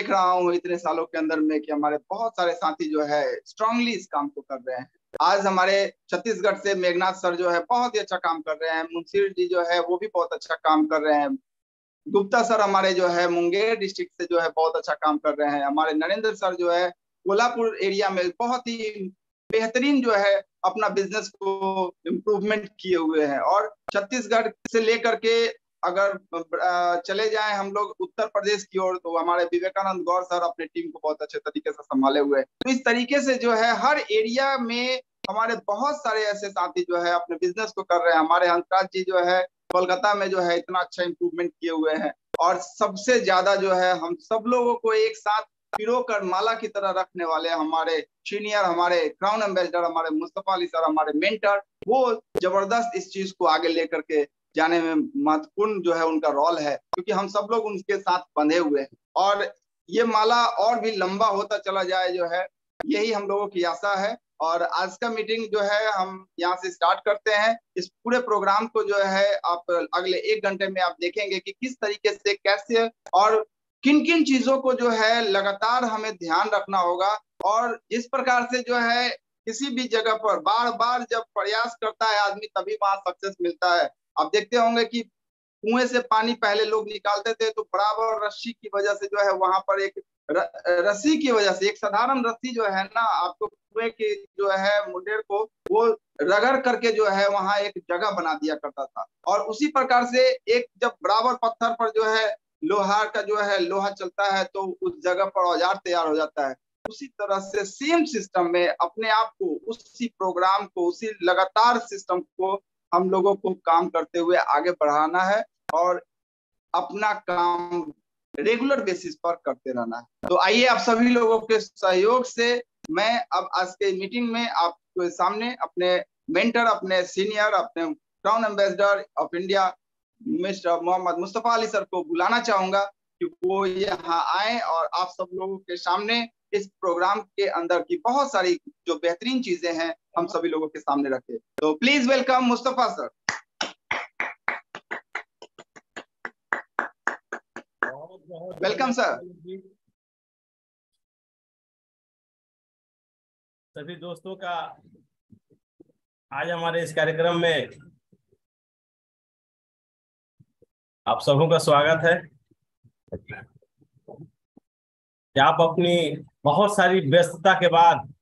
देख रहा हूँ इतने सालों के अंदर में कि हमारे बहुत सारे साथी जो है स्ट्रांगली इस काम को कर रहे हैं। आज हमारे छत्तीसगढ़ से मेघनाथ सर जो है बहुत ही अच्छा काम कर रहे हैं। मुंशी जी जो है वो भी बहुत अच्छा काम कर रहे हैं। गुप्ता सर हमारे जो है मुंगेर डिस्ट्रिक्ट से जो है बहुत अच्छा काम कर रहे हैं। हमारे नरेंद्र सर जो है कोल्हापुर एरिया में बहुत ही बेहतरीन जो है अपना बिजनेस को इम्प्रूवमेंट किए हुए हैं। और छत्तीसगढ़ से लेकर के अगर चले जाएं हम लोग उत्तर प्रदेश की ओर, तो हमारे विवेकानंद गौर सर अपने टीम को बहुत अच्छे तरीके से संभाले हुए हैं। तो इस तरीके से जो है हर एरिया में हमारे बहुत सारे ऐसे साथी जो है अपने बिजनेस को कर रहे हैं। हमारे हंसराज जी जो है कोलकाता में जो है इतना अच्छा इंप्रूवमेंट किए हुए हैं। और सबसे ज्यादा जो है हम सब लोगों को एक साथ पिरो कर माला की तरह रखने वाले हमारे सीनियर, हमारे क्राउन एम्बेसडर, हमारे मुस्तफा अली सर, हमारे मेंटर, वो जबरदस्त इस चीज को आगे लेकर के जाने में महत्वपूर्ण जो है उनका रोल है, क्योंकि हम सब लोग उनके साथ बंधे हुए हैं। और ये माला और भी लंबा होता चला जाए जो है, यही हम लोगों की आशा है। और आज का मीटिंग जो है हम यहाँ से स्टार्ट करते हैं। इस पूरे प्रोग्राम को जो है आप अगले 1 घंटे में आप देखेंगे कि किस तरीके से, कैसे और किन किन चीजों को जो है लगातार हमें ध्यान रखना होगा। और जिस प्रकार से जो है किसी भी जगह पर बार बार जब प्रयास करता है आदमी, तभी वहां सक्सेस मिलता है। आप देखते होंगे कि कुएं से पानी पहले लोग निकालते थे तो बराबर रस्सी की वजह से जो है वहां पर एक रस्सी की वजह से, एक साधारण रस्सी जो है ना, आपको कुएं के जो है मुंडेर को वो रगड़ करके जो है वहां एक जगह बना दिया करता था। और उसी प्रकार से एक जब बराबर पत्थर पर जो है लोहार का जो है लोहा चलता है तो उस जगह पर औजार तैयार हो जाता है। उसी तरह से सेम सिस्टम में अपने आप को, उसी प्रोग्राम को, उसी लगातार सिस्टम को हम लोगों को काम करते हुए आगे बढ़ाना है और अपना काम रेगुलर बेसिस पर करते रहना है। तो आइए आप सभी लोगों के सहयोग से मैं अब आज के मीटिंग में आपके सामने अपने मेंटर, अपने सीनियर, अपने crown ambassador of India mister Mohammad Mustafa Ali sir को बुलाना चाहूंगा कि वो यहाँ आए और आप सब लोगों के सामने इस प्रोग्राम के अंदर की बहुत सारी जो बेहतरीन चीजें हैं हम सभी लोगों के सामने रखे। तो please welcome Mustafa sir. Welcome sir. सभी दोस्तों का आज हमारे इस कार्यक्रम में आप सबों का स्वागत है कि आप अपनी बहुत सारी व्यस्तता के बाद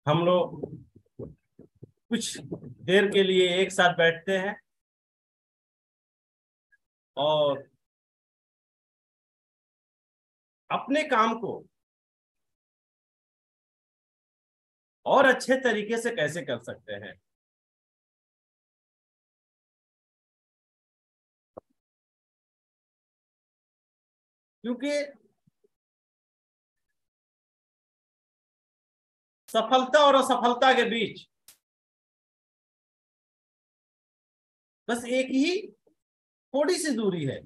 हम लोग कुछ देर के लिए एक साथ बैठते हैं और अपने काम को और अच्छे तरीके से कैसे कर सकते हैं। क्योंकि सफलता और असफलता के बीच बस एक ही थोड़ी सी दूरी है।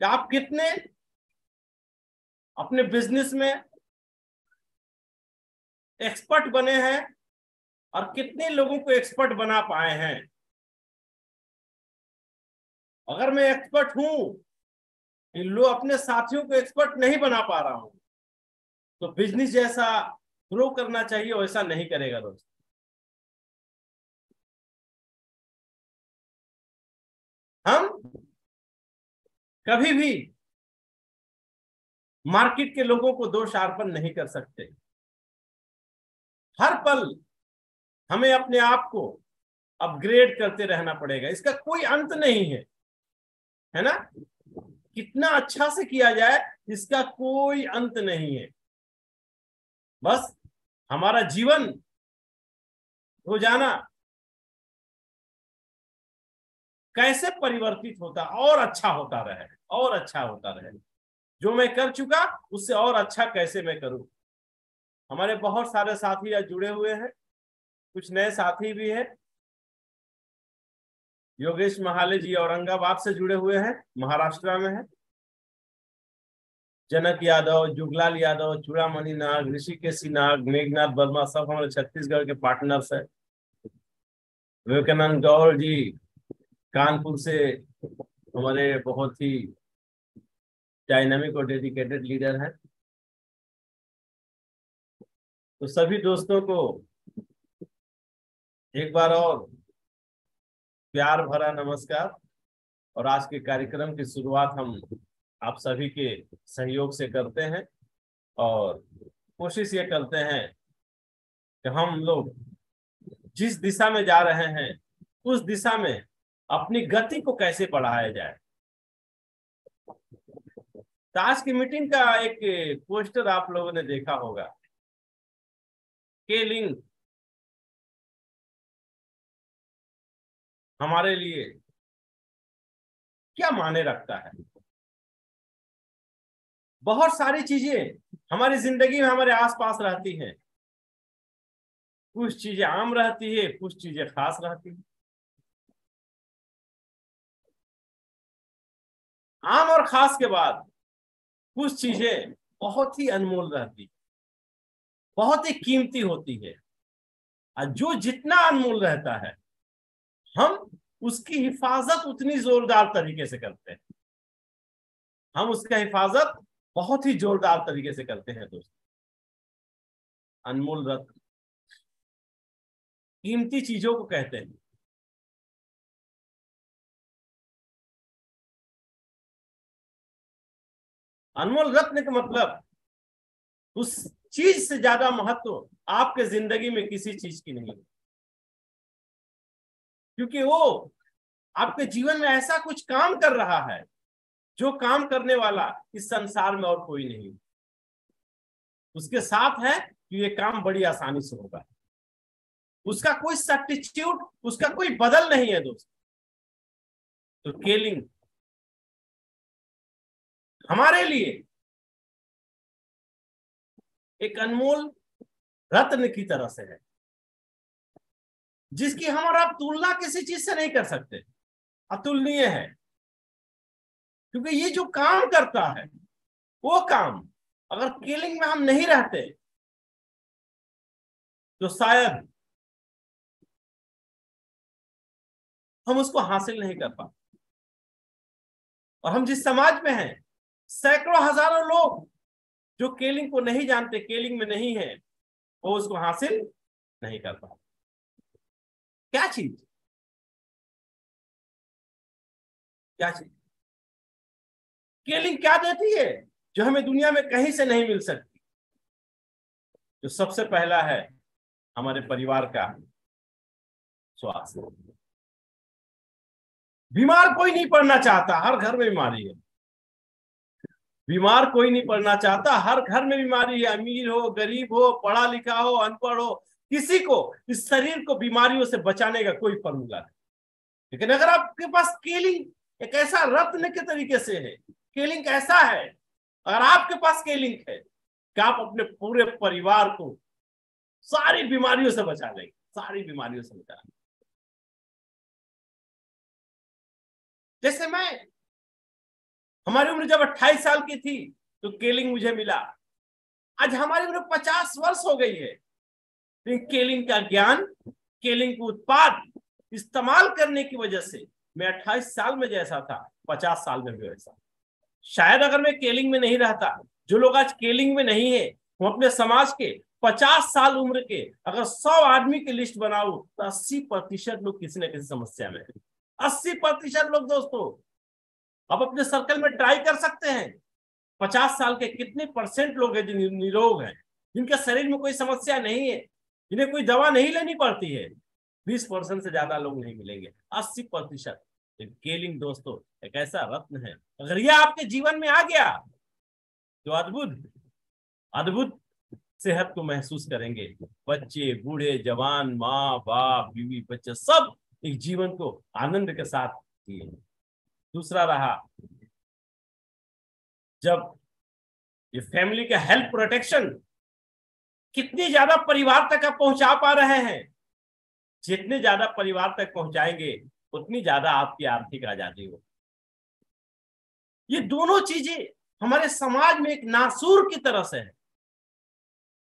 कि आप कितने अपने बिजनेस में एक्सपर्ट बने हैं और कितने लोगों को एक्सपर्ट बना पाए हैं। अगर मैं एक्सपर्ट हूं, लोग अपने साथियों को एक्सपर्ट नहीं बना पा रहा हूं, तो बिजनेस जैसा ग्रो करना चाहिए वैसा नहीं करेगा दोस्त। हम कभी भी मार्केट के लोगों को दोष आरोपण नहीं कर सकते। हर पल हमें अपने आप को अपग्रेड करते रहना पड़ेगा, इसका कोई अंत नहीं है ना। कितना अच्छा से किया जाए इसका कोई अंत नहीं है। बस हमारा जीवन रोजाना कैसे परिवर्तित होता और अच्छा होता रहे, और अच्छा होता रहे। जो मैं कर चुका उससे और अच्छा कैसे मैं करूं। हमारे बहुत सारे साथी आज जुड़े हुए हैं, कुछ नए साथी भी हैं। योगेश महाले जी औरंगाबाद से जुड़े हुए हैं, महाराष्ट्र में है। जनक यादव, जुगलाल यादव, चूड़ामणि नाग, ऋषिकेशी नाग, मेघनाथ वर्मा सब हमारे छत्तीसगढ़ के पार्टनर्स है। विवेकानंद गौर जी कानपुर से हमारे बहुत ही डायनामिक और डेडिकेटेड लीडर हैं। तो सभी दोस्तों को एक बार और प्यार भरा नमस्कार। और आज के कार्यक्रम की शुरुआत हम आप सभी के सहयोग से करते हैं और कोशिश ये करते हैं कि हम लोग जिस दिशा में जा रहे हैं उस दिशा में अपनी गति को कैसे बढ़ाया जाए। तो आज की मीटिंग का एक पोस्टर आप लोगों ने देखा होगा, केलिंग हमारे लिए क्या मायने रखता है। बहुत सारी चीजें हमारी जिंदगी में हमारे आसपास रहती हैं। कुछ चीजें आम रहती है, कुछ चीजें खास रहती है। आम और खास के बाद कुछ चीजें बहुत ही अनमोल रहती है, बहुत ही कीमती होती है। और जो जितना अनमोल रहता है हम उसकी हिफाजत उतनी जोरदार तरीके से करते हैं। हम उसका हिफाजत बहुत ही जोरदार तरीके से करते हैं दोस्तों। अनमोल रत्न कीमती चीजों को कहते हैं। अनमोल रत्न का मतलब उस चीज से ज्यादा महत्व आपके जिंदगी में किसी चीज की नहीं, क्योंकि वो आपके जीवन में ऐसा कुछ काम कर रहा है जो काम करने वाला इस संसार में और कोई नहीं। उसके साथ है कि ये काम बड़ी आसानी से होगा। उसका कोई सब्स्टिट्यूट, उसका कोई बदल नहीं है दोस्तों। तो केलिंग हमारे लिए एक अनमोल रत्न की तरह से है, जिसकी हम और आप तुलना किसी चीज से नहीं कर सकते। अतुलनीय है, क्योंकि ये जो काम करता है वो काम अगर केलिंग में हम नहीं रहते तो शायद हम उसको हासिल नहीं कर पाते। और हम जिस समाज में हैं, सैकड़ों हजारों लोग जो केलिंग को नहीं जानते, केलिंग में नहीं है, वो उसको हासिल नहीं कर पाते। क्या चीज, क्या चीज केलिंग क्या देती है जो हमें दुनिया में कहीं से नहीं मिल सकती। जो सबसे पहला है हमारे परिवार का स्वास्थ्य। बीमार कोई नहीं पड़ना चाहता, हर घर में बीमारी है। बीमार कोई नहीं पड़ना चाहता, हर घर में बीमारी है। अमीर हो, गरीब हो, पढ़ा लिखा हो, अनपढ़ हो, किसी को इस शरीर को बीमारियों से बचाने का कोई फॉर्मूला नहीं। लेकिन अगर आपके पास केलिंग एक ऐसा रत्न के तरीके से है, केलिंग ऐसा है, अगर आपके पास केलिंग है कि आप अपने पूरे परिवार को सारी बीमारियों से बचा लेंगे, सारी बीमारियों से बचा लेंगे। जैसे हमारी उम्र जब 28 साल की थी तो केलिंग मुझे मिला। आज हमारी उम्र 50 वर्ष हो गई है। केलिंग का ज्ञान, केलिंग के उत्पाद इस्तेमाल करने की वजह से मैं 28 साल में जैसा था 50 साल में भी वैसा। शायद अगर मैं केलिंग में नहीं रहता, जो लोग आज केलिंग में नहीं है, हम अपने समाज के 50 साल उम्र के अगर 100 आदमी की लिस्ट बनाऊं तो 80% लोग किसी न किसी समस्या में है। 80% लोग दोस्तों, आप अपने सर्कल में ट्राई कर सकते हैं। 50 साल के कितने % लोग हैं जो निरोग हैं, जिनके शरीर में कोई समस्या नहीं है, जिन्हें कोई दवा नहीं लेनी पड़ती है। 20% से ज्यादा लोग नहीं मिलेंगे। 80%। केलिंग दोस्तों एक ऐसा रत्न है, अगर यह आपके जीवन में आ गया तो अद्भुत अद्भुत सेहत को महसूस करेंगे। बच्चे, बूढ़े, जवान, माँ बाप, बीवी, बच्चे सब एक जीवन को आनंद के साथ जिए। दूसरा रहा, जब ये फैमिली का हेल्थ प्रोटेक्शन कितनी ज्यादा परिवार तक आप पहुंचा पा रहे हैं, जितने ज्यादा परिवार तक पहुंचाएंगे उतनी ज्यादा आपकी आर्थिक आजादी हो। ये दोनों चीजें हमारे समाज में एक नासूर की तरह से है।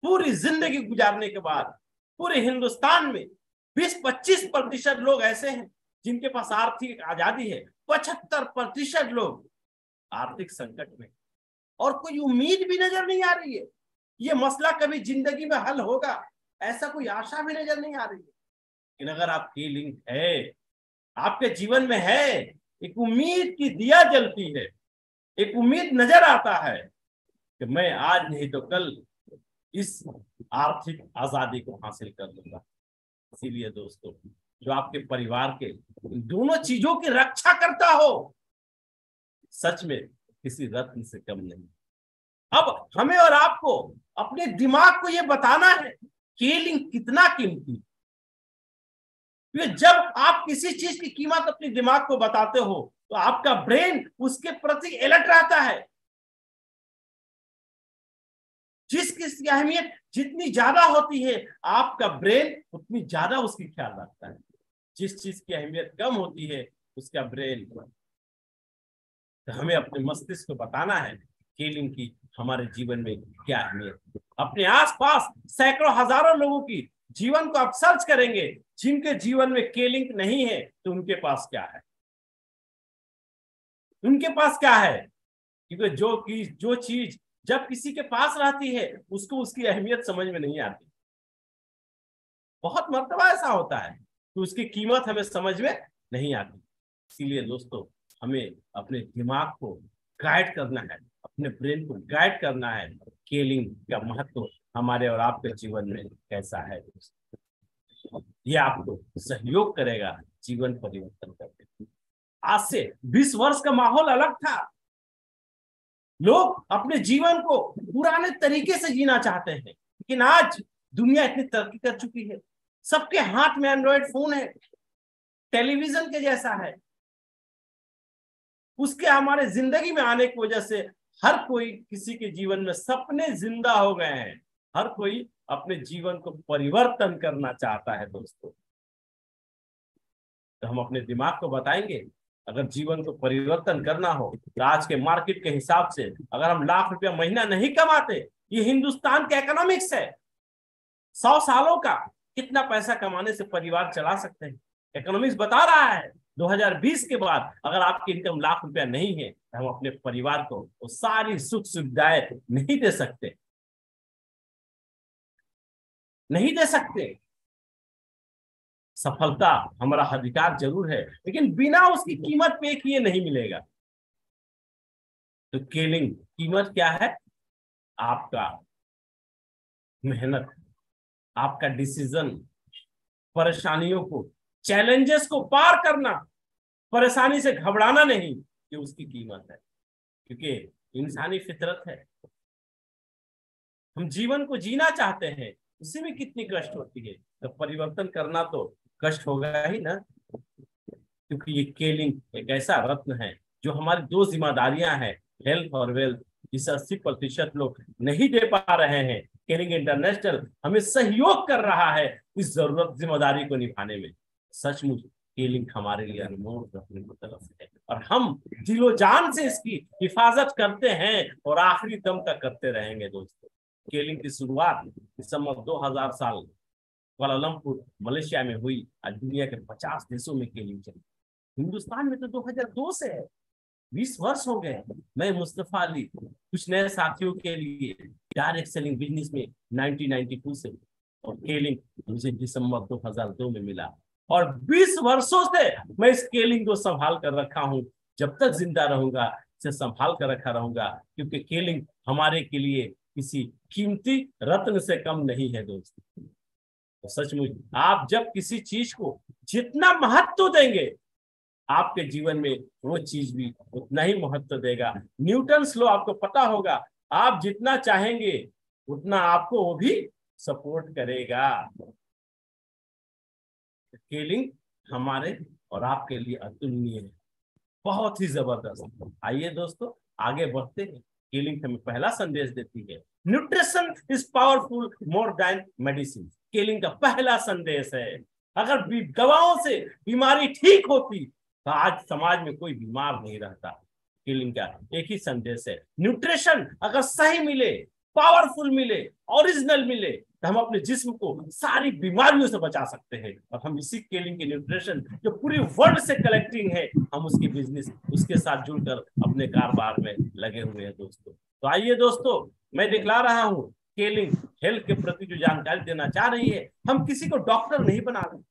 पूरी जिंदगी गुजारने के बाद पूरे हिंदुस्तान में 20-25% लोग ऐसे हैं जिनके पास आर्थिक आजादी है, 75% लोग आर्थिक संकट में, और कोई उम्मीद भी नजर नहीं आ रही है ये मसला कभी जिंदगी में हल होगा, ऐसा कोई आशा भी नजर नहीं आ रही है। लेकिन अगर आपकी लिंक है, आपके जीवन में है, एक उम्मीद की दिया जलती है, एक उम्मीद नजर आता है कि मैं आज नहीं तो कल इस आर्थिक आजादी को हासिल कर लूंगा। इसीलिए दोस्तों, जो आपके परिवार के दोनों चीजों की रक्षा करता हो, सच में किसी रत्न से कम नहीं। अब हमें और आपको अपने दिमाग को यह बताना है केलिंग कितना कीमती। जब आप किसी चीज की कीमत अपने दिमाग को बताते हो तो आपका ब्रेन उसके प्रति अलर्ट रहता है। जिसकी अहमियत जितनी ज्यादा होती है, आपका ब्रेन उतनी ज्यादा उसकी ख्याल रखता है। जिस चीज की अहमियत कम होती है, उसका ब्रेन, तो हमें अपने मस्तिष्क को बताना है केलिंग की हमारे जीवन में क्या अहमियत। अपने आसपास सैकड़ों हजारों लोगों की जीवन को आप सर्च करेंगे, जिनके जीवन में केलिंग नहीं है, तो उनके पास क्या है, उनके पास क्या है। क्योंकि जो चीज जब किसी के पास रहती है, उसको उसकी अहमियत समझ में नहीं आती। बहुत मर्तबा ऐसा होता है कि उसकी कीमत हमें समझ में नहीं आती। इसीलिए दोस्तों, हमें अपने दिमाग को गाइड करना है, अपने ब्रेन को गाइड करना है केलिंग का महत्व हमारे और आपके जीवन में कैसा है। ये आपको सहयोग करेगा जीवन परिवर्तन करने। आज से 20 वर्ष का माहौल अलग था। लोग अपने जीवन को पुराने तरीके से जीना चाहते हैं, लेकिन आज दुनिया इतनी तरक्की कर चुकी है, सबके हाथ में एंड्रॉयड फोन है, टेलीविजन के जैसा है। उसके हमारे जिंदगी में आने की वजह से हर कोई किसी के जीवन में सपने जिंदा हो गए हैं। हर कोई अपने जीवन को परिवर्तन करना चाहता है दोस्तों। तो हम अपने दिमाग को बताएंगे, अगर जीवन को परिवर्तन करना हो तो आज के मार्केट के हिसाब से अगर हम लाख रुपया महीना नहीं कमाते, ये हिंदुस्तान का इकोनॉमिक्स है, 100 सालों का कितना पैसा कमाने से परिवार चला सकते हैं। इकोनॉमिक्स बता रहा है 2020 के बाद अगर आपकी इनकम लाख रुपया नहीं है, तो हम अपने परिवार को वो सारी सुख सुविधाएं नहीं दे सकते, नहीं दे सकते। सफलता हमारा अधिकार जरूर है, लेकिन बिना उसकी कीमत पे किए नहीं मिलेगा। तो केलिंग कीमत क्या है? आपका मेहनत, आपका डिसीजन, परेशानियों को, चैलेंजेस को पार करना, परेशानी से घबराना नहीं, ये उसकी कीमत है। क्योंकि इंसानी फितरत है, हम जीवन को जीना चाहते हैं, उसी में कितनी कष्ट होती है, तो परिवर्तन करना तो कष्ट होगा ही ना। क्योंकि ये केलिंग एक ऐसा रत्न है जो हमारी 2 जिम्मेदारियां हैं, हेल्थ और वेल्थ, जिसे 80% लोग नहीं दे पा रहे हैं। केलिंग इंटरनेशनल हमें सहयोग कर रहा है इस जरूरत जिम्मेदारी को निभाने में। सचमुच केलिंग हमारे लिए अनमोल रत्न की तरफ है, और हम दिलो जान से इसकी हिफाजत करते हैं और आखिरी दम तक करते रहेंगे दोस्तों। केलिंग की शुरुआत दिसंबर 2000 साल कुआलालंपुर मलेशिया में हुई। आज दुनिया के 50 देशों में केलिंग चली। हिंदुस्तान में तो 2002 से है, 20 वर्ष हो गए। मैं मुस्तफा अली कुछ नए साथियों के लिए डायरेक्ट सेलिंग बिजनेस में 1992 से, और केलिंग मुझे दिसंबर 2002 में मिला, और 20 वर्षों से मैं इस केलिंग को संभाल कर रखा हूं। जब तक जिंदा रहूंगा इसे संभाल कर रखा रहूंगा, क्योंकि केलिंग हमारे के लिए किसी कीमती रत्न से कम नहीं है दोस्तों। तो सचमुच आप जब किसी चीज को जितना महत्व देंगे, आपके जीवन में वो चीज भी उतना ही महत्व देगा। न्यूटन्स लॉ आपको पता होगा, आप जितना चाहेंगे उतना आपको वो भी सपोर्ट करेगा। केलिंग हमारे और आपके लिए अतुलनीय है, बहुत ही जबरदस्त। आइए दोस्तों आगे बढ़ते हैं। केलिंग हमें पहला संदेश देती है, nutrition is powerful more than medicine. केलिंग का पहला संदेश है, अगर दवाओं से बीमारी ठीक होती तो आज समाज में कोई बीमार नहीं रहता। केलिंग का एक ही संदेश है, न्यूट्रिशन अगर सही मिले, पावरफुल मिले, ओरिजिनल मिले, तो हम अपने जिस्म को सारी बीमारियों से बचा सकते हैं। और हम इसी केलिंग के न्यूट्रिशन जो पूरी वर्ल्ड से कलेक्टिंग है, हम उसकी बिजनेस उसके साथ जुड़कर अपने कारोबार में लगे हुए हैं दोस्तों। तो आइए दोस्तों, मैं दिखला रहा हूं केलिंग हेल्थ के प्रति जो जानकारी देना चाह रही है। हम किसी को डॉक्टर नहीं बना रहे,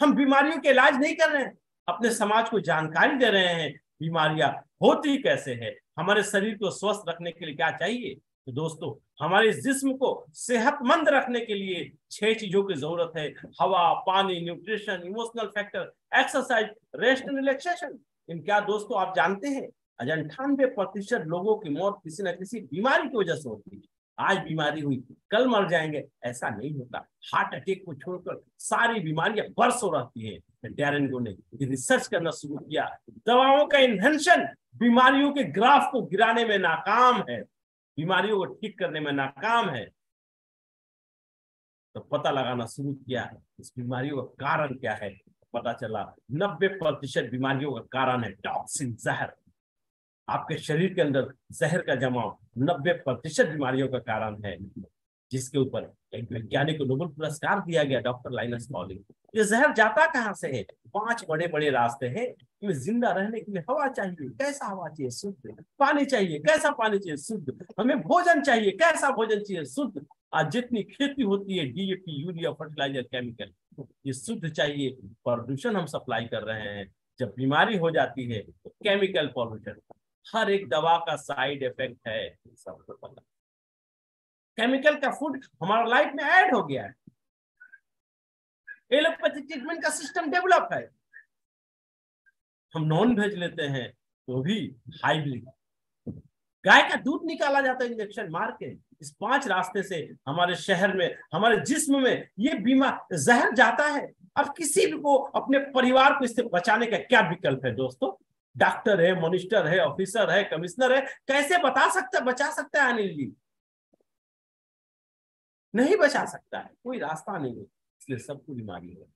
हम बीमारियों के इलाज नहीं कर रहे हैं, अपने समाज को जानकारी दे रहे हैं बीमारियां होती कैसे है, हमारे शरीर को स्वस्थ रखने के लिए क्या चाहिए। तो दोस्तों, हमारे जिस्म को सेहतमंद रखने के लिए 6 चीजों की जरूरत है: हवा, पानी, nutrition, emotional factor, exercise, rest and relaxation. इन क्या दोस्तों आप जानते हैं, 98% लोगों की मौत किसी न किसी बीमारी की वजह से होती है। आज बीमारी हुई, कल मर जाएंगे, ऐसा नहीं होता। हार्ट अटैक को छोड़कर सारी बीमारियां बरसों रहती है। डैरेन गो ने रिसर्च करना शुरू किया, दवाओं का इन्वेंशन बीमारियों के ग्राफ को गिराने में नाकाम है, बीमारियों को ठीक करने में नाकाम है। तो पता लगाना शुरू किया इस बीमारियों का कारण क्या है। पता चला 90% बीमारियों का कारण है टॉक्सिन, जहर। आपके शरीर के अंदर जहर का जमाव 90% बीमारियों का कारण है, जिसके ऊपर एक वैज्ञानिक को नोबेल पुरस्कार दिया गया, डॉक्टर लाइनस पॉलिंग। ये जहर जाता कहां से है? 5 बड़े बड़े रास्ते हैं। इनमें जिंदा रहने के लिए हवा चाहिए, कैसा हवा चाहिए? शुद्ध। पानी चाहिए, कैसा पानी चाहिए? शुद्ध। हमें भोजन चाहिए, कैसा भोजन चाहिए? शुद्ध। आज जितनी खेती होती है, डीएपी, यूरिया, फर्टिलाइजर, केमिकल, ये शुद्ध चाहिए। प्रदूषण हम सप्लाई कर रहे हैं। जब बीमारी हो जाती है तो केमिकल पॉल्यूशन, हर एक दवा का साइड इफेक्ट है, सबको पता। केमिकल का फूड हमारा लाइफ में ऐड हो गया है। एलोपैथिक ट्रीटमेंट का सिस्टम डेवलप है। हम नॉन वेज लेते हैं तो भी हाइब्रिड, गाय का दूध निकाला जाता है इंजेक्शन मार के। इस 5 रास्ते से हमारे शहर में, हमारे जिस्म में ये बीमार जहर जाता है। अब किसी भी को, अपने परिवार को इससे बचाने का क्या विकल्प है दोस्तों? डॉक्टर है, मिनिस्टर है, ऑफिसर है, कमिश्नर है, कैसे बचा सकता है अनिल जी? नहीं बचा सकता है, कोई रास्ता नहीं है। इसलिए सबको बीमारी है,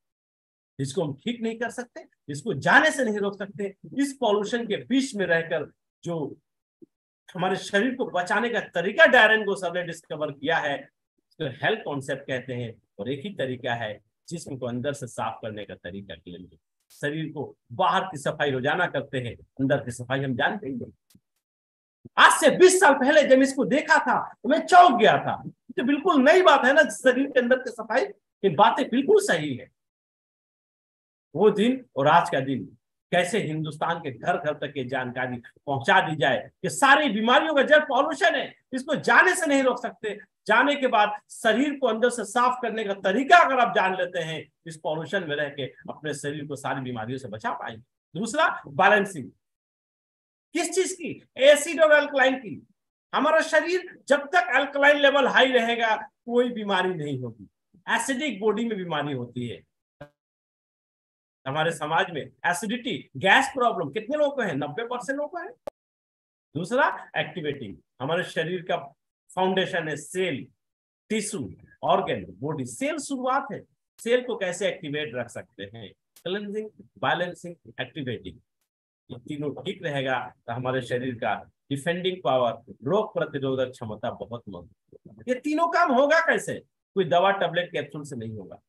जिसको हम ठीक नहीं कर सकते, जिसको जाने से नहीं रोक सकते। इस पॉल्यूशन के बीच में रहकर जो हमारे शरीर को बचाने का तरीका डैरेन गो सर ने डिस्कवर किया है, उसको हेल्थ कॉन्सेप्ट कहते हैं। और एक ही तरीका है जिस्म को अंदर से साफ करने का तरीका क्लीनिंग। शरीर को बाहर की सफाई रोजाना करते हैं, अंदर की सफाई हम जानते हैं। आज से 20 साल पहले जब इसको देखा था तो मैं चौंक गया था। तो बिल्कुल नई बात है ना, शरीर के अंदर की सफाई, ये बातें बिल्कुल सही है। वो दिन और आज का दिन, कैसे हिंदुस्तान के घर घर तक ये जानकारी पहुंचा दी जाए कि सारी बीमारियों का जड़ पॉल्यूशन है, इसको जाने से नहीं रोक सकते। जाने के बाद शरीर को अंदर से साफ करने का तरीका अगर आप जान लेते हैं, इस पॉल्यूशन में रह के अपने शरीर को सारी बीमारियों से बचा पाएंगे। दूसरा, बैलेंसिंग। किस चीज की? एसिड और अल्कलाइन की। हमारा शरीर जब तक अल्कलाइन लेवल हाई रहेगा कोई बीमारी नहीं होगी। एसिडिक बॉडी में बीमारी होती है। हमारे समाज में एसिडिटी, गैस प्रॉब्लम कितने लोगों को है? 90% लोगों को है। दूसरा, एक्टिवेटिंग। हमारे शरीर का फाउंडेशन है cell, tissue, organ, body. Cell शुरुआत है, सेल को कैसे एक्टिवेट रख सकते हैं? Cleansing, balancing, activating. ये तीनों ठीक रहेगा तो हमारे शरीर का डिफेंडिंग पावर, रोग प्रतिरोधक क्षमता बहुत मजबूत। ये तीनों काम होगा कैसे? कोई दवा, टैबलेट, कैप्सूल से नहीं होगा।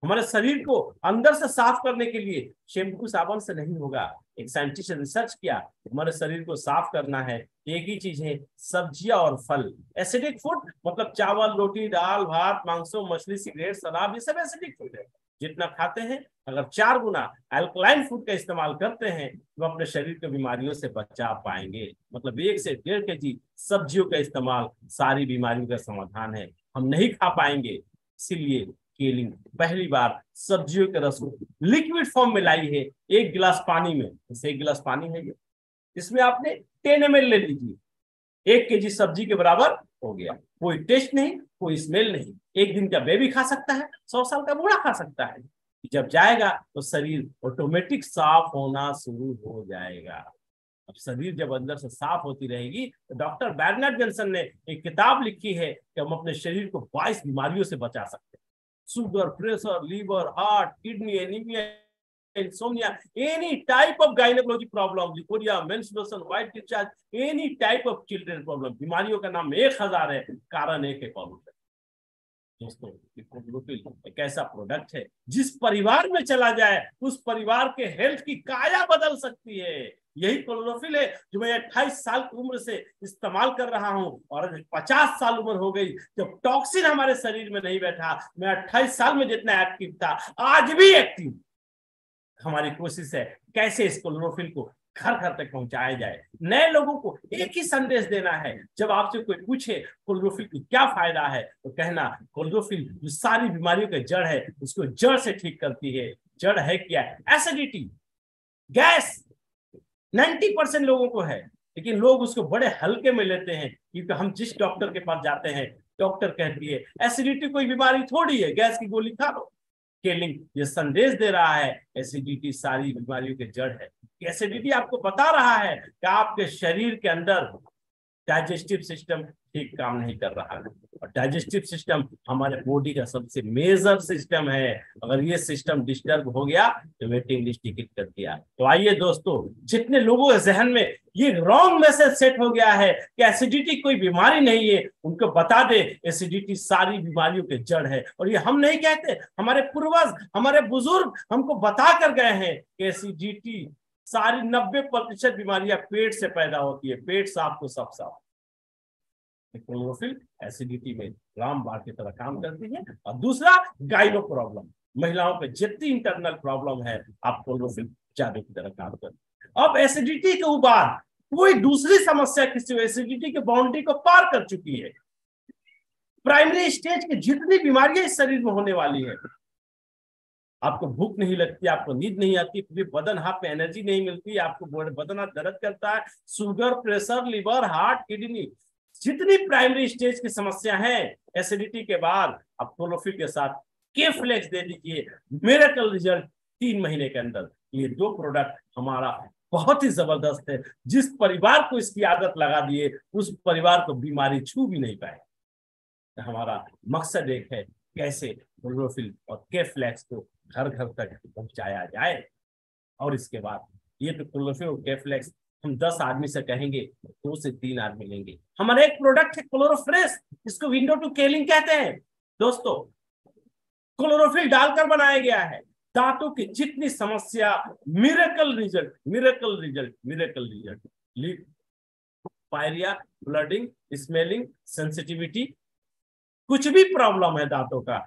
हमारे शरीर को अंदर से साफ करने के लिए शैम्पू, साबुन से नहीं होगा। एक साइंटिस्ट ने रिसर्च किया, हमारे शरीर को साफ करना है, एक ही चीज है, सब्जियां और फल। एसिडिक फूड मतलब चावल, रोटी, दाल, भात, मांसो, मछली, सिगरेट, शराब, ये सब एसिडिक फूड है। जितना खाते हैं अगर 4 गुना अल्कलाइन फूड का इस्तेमाल करते हैं तो अपने शरीर को बीमारियों से बचा पाएंगे। मतलब 1 से 1.5 kg सब्जियों का इस्तेमाल सारी बीमारियों का समाधान है। हम नहीं खा पाएंगे, इसीलिए केलिंग पहली बार सब्जियों के रस को लिक्विड फॉर्म में लाई है। 1 गिलास पानी में, जैसे 1 गिलास पानी है, इसमें आपने 10 ml ले लीजिए, 1 kg सब्जी के बराबर हो गया। कोई टेस्ट नहीं, कोई स्मेल नहीं। 1 दिन का बेबी खा सकता है, 100 साल का बूढ़ा खा सकता है। जब जाएगा तो शरीर ऑटोमेटिक साफ होना शुरू हो जाएगा। अब शरीर जब अंदर से साफ होती रहेगी तो डॉक्टर बर्नार्ड जॉनसन ने एक किताब लिखी है कि हम अपने शरीर को 22 बीमारियों से बचा सकते हैं। Sugar, pressure, liver, heart, kidney, anaemia, insomnia, any type of gynecology problem, liporia, menstruation, white discharge, any type of children problem, बीमारियों का नाम 1000 है, कारण एक है कोलोरोफिल। दोस्तों, कोलोरोफिल एक ऐसा प्रोडक्ट है जिस परिवार में चला जाए उस परिवार के हेल्थ की काया बदल सकती है। यही क्लोरोफिल है जो मैं 28 साल की उम्र से इस्तेमाल कर रहा हूं और 50 साल उम्र हो गई जब टॉक्सिन हमारे शरीर में नहीं बैठा। मैं 28 साल में जितना एक्टिव था आज भी एक्टिव। हमारी कोशिश है कैसे इस क्लोरोफिल को घर घर तक पहुंचाया जाए। नए लोगों को एक ही संदेश देना है, जब आपसे कोई पूछे क्लोरोफिल की क्या फायदा है तो कहना क्लोरोफिल जो सारी बीमारियों का जड़ है उसको जड़ से ठीक करती है। जड़ है क्या? एसिडिटी, गैस 90% लोगों को है, लेकिन लोग उसको बड़े हल्के में लेते हैं क्योंकि हम जिस डॉक्टर के पास जाते हैं डॉक्टर कहती है एसिडिटी कोई बीमारी थोड़ी है, गैस की गोली खा लो। केलिंग ये संदेश दे रहा है एसिडिटी सारी बीमारियों के जड़ है। एसिडिटी आपको बता रहा है कि आपके शरीर के अंदर डाइजेस्टिव सिस्टम ठीक काम नहीं कर रहा है और डाइजेस्टिव सिस्टम हमारे बॉडी का सबसे मेजर सिस्टम है। अगर ये सिस्टम डिस्टर्ब हो गया तो वेटिंग लिस्ट टिकट कर दिया। तो आइए दोस्तों, जितने लोगों के जहन में ये रॉन्ग मैसेज सेट हो गया है कि एसिडिटी कोई बीमारी नहीं है, उनको बता दे एसिडिटी सारी बीमारियों के जड़ है। और ये हम नहीं कहते, हमारे पूर्वज हमारे बुजुर्ग हमको बता कर गए हैं कि एसिडिटी सारी 90% बीमारियां पेट से पैदा होती है। पेट साफ तो सब साफ। क्लोरोफिल एसिडिटी में रामबाण की तरह काम करती है। और दूसरा गाइनो प्रॉब्लम, महिलाओं पे जितनी इंटरनल प्रॉब्लम है आप क्लोरोफिल जादू की तरह काम करते हैं। अब एसिडिटी के बाद कोई दूसरी समस्या किसी एसिडिटी के बाउंड्री को पार कर चुकी है। प्राइमरी स्टेज की जितनी बीमारियां इस शरीर में होने वाली है, आपको भूख नहीं लगती, आपको नींद नहीं आती, पूरे बदन हाथ में एनर्जी नहीं मिलती, आपको बदन हाथ दर्द करता है, sugar, pressure, liver, heart, kidney, जितनी प्राइमरी स्टेज की समस्या है एसिडिटी के बाद आप क्लोरोफिल के साथ के-फ्लेक्स दे दीजिए, मिरेकल रिजल्ट 3 महीने के अंदर। ये 2 प्रोडक्ट हमारा बहुत ही जबरदस्त है। जिस परिवार को इसकी आदत लगा दिए उस परिवार को बीमारी छू भी नहीं पाए। हमारा मकसद एक है कैसे क्लोरोफिल और के-फ्लेक्स को घर घर तक पहुंचाया जाए। और इसके बाद ये तो क्लोरोफिल और के-फ्लेक्स हम 10 आदमी से कहेंगे 2 से 3 आदमी लेंगे। हमारा एक प्रोडक्ट है क्लोरोफ्रेश, इसको विंडो टू केलिंग कहते हैं। दोस्तों, क्लोरोफिल डालकर बनाया गया है। दांतों की जितनी समस्या, miracle result, miracle result, miracle result, pyorrhoea, bleeding, smelling, sensitivity, कुछ भी प्रॉब्लम है दांतों का,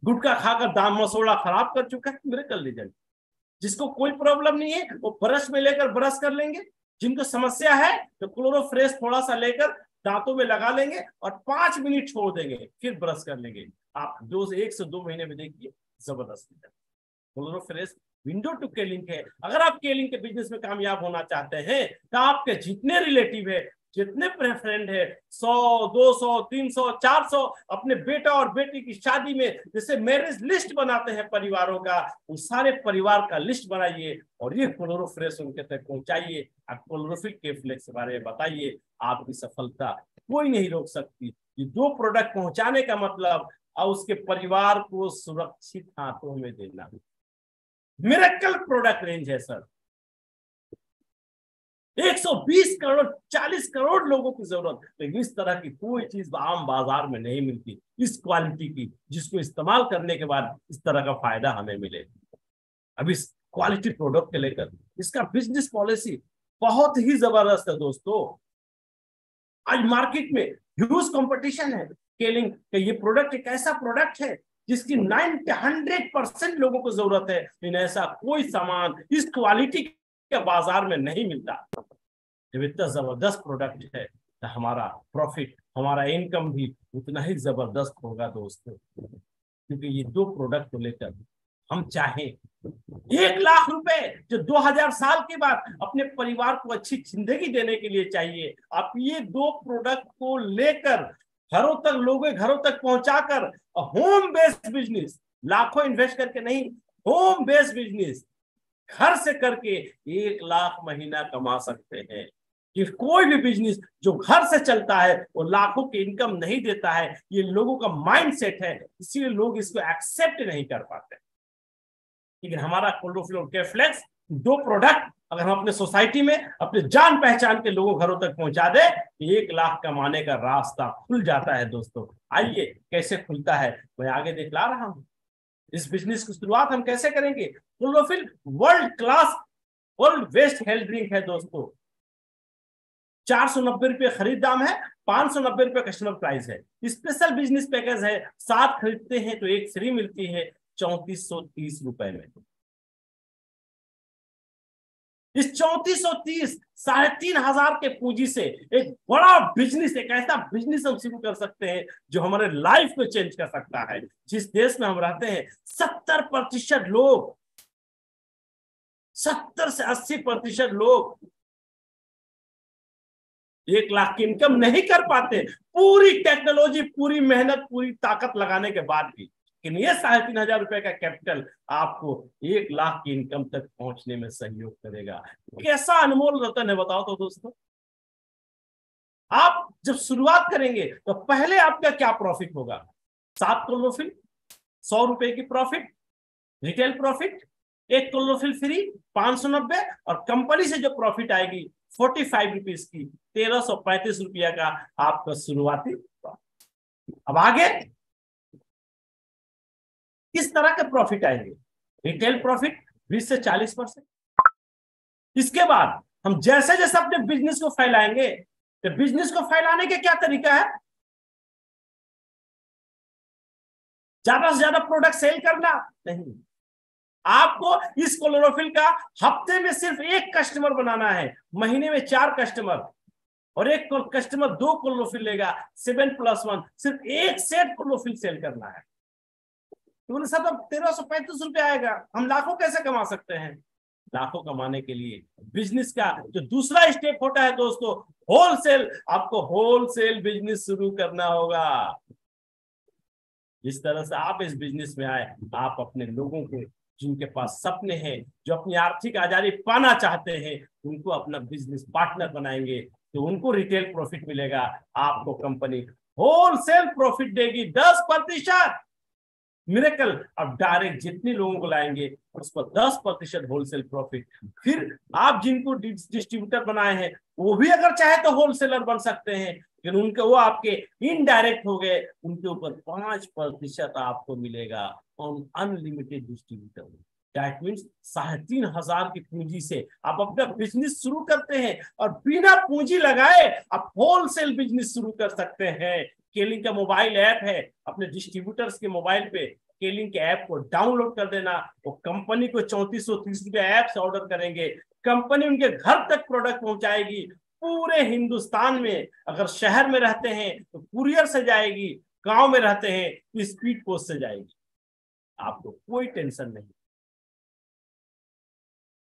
गुटखा खाकर दांत मसोड़ा खराब कर चुका है, मिरेकल रिजल्ट। जिसको कोई प्रॉब्लम नहीं है वो ब्रश में लेकर ब्रश कर लेंगे, जिनको समस्या है तो क्लोरोफ्रेश थोड़ा सा लेकर दांतों में लगा लेंगे और 5 मिनट छोड़ देंगे, फिर ब्रश कर लेंगे। आप 1 से 2 महीने में देखिए जबरदस्त। क्लोरोफ्रेश विंडो टू केलिंग है। अगर आप केलिंग के बिजनेस में कामयाब होना चाहते हैं तो आपके जितने रिलेटिव है, जितने फ्रेंड है, 100, 200, 300, 400, अपने बेटा और बेटी की शादी में जैसे मैरिज लिस्ट बनाते हैं परिवारों का, उस सारे परिवार का लिस्ट बनाइए और ये क्लोरोफ्रेश उनके तक पहुंचाइए। आप क्लोरोफिल के-फ्लेक्स के बारे में बताइए, आपकी सफलता कोई नहीं रोक सकती। ये 2 प्रोडक्ट पहुंचाने का मतलब और उसके परिवार को सुरक्षित हाथों में देना। मिरेकल प्रोडक्ट रेंज है सर। 120 करोड़ 40 करोड़ लोगों की जरूरत, लेकिन इस तरह की कोई चीज आम बाजार में नहीं मिलती इस क्वालिटी की, जिसको इस्तेमाल करने के बाद इस तरह का फायदा हमें मिले। अब इस क्वालिटी प्रोडक्ट के लेकर इसका बिजनेस पॉलिसी बहुत ही जबरदस्त है दोस्तों। आज मार्केट में ह्यूज कंपटीशन है। केलिंग का ये प्रोडक्ट एक ऐसा प्रोडक्ट है जिसकी 100% लोगों को जरूरत है, लेकिन ऐसा कोई सामान इस क्वालिटी के बाजार में नहीं मिलता। जब इतना जबरदस्त प्रोडक्ट है तो हमारा प्रॉफिट, हमारा इनकम भी उतना ही जबरदस्त होगा दोस्तों। क्योंकि ये 2 प्रोडक्ट को लेकर हम चाहें 1 लाख रुपए जो 2000 साल के बाद अपने परिवार को अच्छी जिंदगी देने के लिए चाहिए, आप ये 2 प्रोडक्ट को लेकर घरों तक, लोगों के घरों तक पहुंचाकर होम बेस्ड बिजनेस, लाखों इन्वेस्ट करके नहीं, होम बेस्ड बिजनेस घर से करके 1 लाख महीना कमा सकते हैं। कि कोई भी बिजनेस जो घर से चलता है वो लाखों की इनकम नहीं देता है। ये लोगों का माइंडसेट है, इसीलिए लोग इसको एक्सेप्ट नहीं कर पाते। लेकिन हमारा क्लोरोफिल और केफ्लेक्स दो प्रोडक्ट अगर हम अपने सोसाइटी में अपने जान पहचान के लोगों घरों तक पहुंचा दे, 1 लाख कमाने का रास्ता खुल जाता है दोस्तों। आइए कैसे खुलता है मैं आगे दिखला रहा हूं। इस बिजनेस की शुरुआत हम कैसे करेंगे। Chlorophyll world class world best health drink है दोस्तों। 490 रुपये खरीद दाम है, 590 रुपये कस्टमर प्राइस है। स्पेशल बिजनेस पैकेज है, 7 खरीदते हैं तो 1 फ्री मिलती है 3430 रुपए में। इस 3430 3,500 के पूंजी से एक बड़ा बिजनेस, एक ऐसा बिजनेस हम शुरू कर सकते हैं जो हमारे लाइफ को चेंज कर सकता है। जिस देश में हम रहते हैं 70% लोग, 70 से 80% लोग 1 लाख की इनकम नहीं कर पाते, पूरी टेक्नोलॉजी, पूरी मेहनत, पूरी ताकत लगाने के बाद भी। लेकिन ये 3,500 रुपए का कैपिटल आपको 1 लाख की इनकम तक पहुंचने में सहयोग करेगा। कैसा अनमोल रतन है बताओ तो दोस्तों। आप जब शुरुआत करेंगे तो पहले आपका क्या प्रॉफिट होगा। 7 क्लोरोफिल 100 रुपए की profit, retail profit, 1 chlorophyll free 590, और कंपनी से जो प्रॉफिट आएगी 45 रुपीज की, 1335 रुपया का आपका शुरुआती। अब आगे किस तरह के प्रॉफिट आएंगे। रिटेल प्रॉफिट 20 से 40%। इसके बाद हम जैसे जैसे अपने बिजनेस को फैलाएंगे, तो बिजनेस को फैलाने के क्या तरीका है। ज्यादा से ज्यादा प्रोडक्ट सेल करना नहीं, आपको इस क्लोरोफिल का हफ्ते में सिर्फ 1 कस्टमर बनाना है, महीने में 4 कस्टमर, और 1 कस्टमर 2 क्लोरोफिल लेगा, 7+1 सिर्फ 1 सेट क्लोरोफिल सेल करना है। तो सब 1335 रुपये आएगा। हम लाखों कैसे कमा सकते हैं। लाखों कमाने के लिए बिजनेस का जो दूसरा स्टेप होता है दोस्तों, होलसेल। आपको होलसेल बिजनेस शुरू करना होगा। जिस तरह से आप इस बिजनेस में आए, आप अपने लोगों को, जिनके पास सपने हैं, जो अपनी आर्थिक आजादी पाना चाहते हैं, उनको अपना बिजनेस पार्टनर बनाएंगे तो उनको रिटेल प्रॉफिट मिलेगा, आपको कंपनी होलसेल प्रॉफिट देगी 10%। मिरेकल। अब डायरेक्ट जितने लोगों को लाएंगे उस पर 10% होलसेल प्रॉफिट। फिर आप जिनको डिस्ट्रीब्यूटर बनाए हैं वो भी अगर चाहे तो होलसेलर बन सकते हैं, लेकिन उनके वो आपके इनडायरेक्ट हो गए, उनके ऊपर 5% आपको मिलेगा on unlimited distributor. That means 3,500 की पूंजी से आप अपना बिजनेस शुरू करते हैं और बिना पूंजी लगाए आप होलसेल बिजनेस शुरू कर सकते हैं। केलिंग का मोबाइल ऐप है, अपने डिस्ट्रीब्यूटर्स के मोबाइल पे केलिंग के ऐप को डाउनलोड कर देना। वो कंपनी को 3430 रुपये ऐप से ऑर्डर करेंगे, कंपनी उनके घर तक प्रोडक्ट पहुंचाएगी। पूरे हिंदुस्तान में अगर शहर में रहते हैं तो कुरियर से जाएगी, गांव में रहते हैं तो स्पीड पोस्ट से जाएगी। आपको कोई टेंशन नहीं।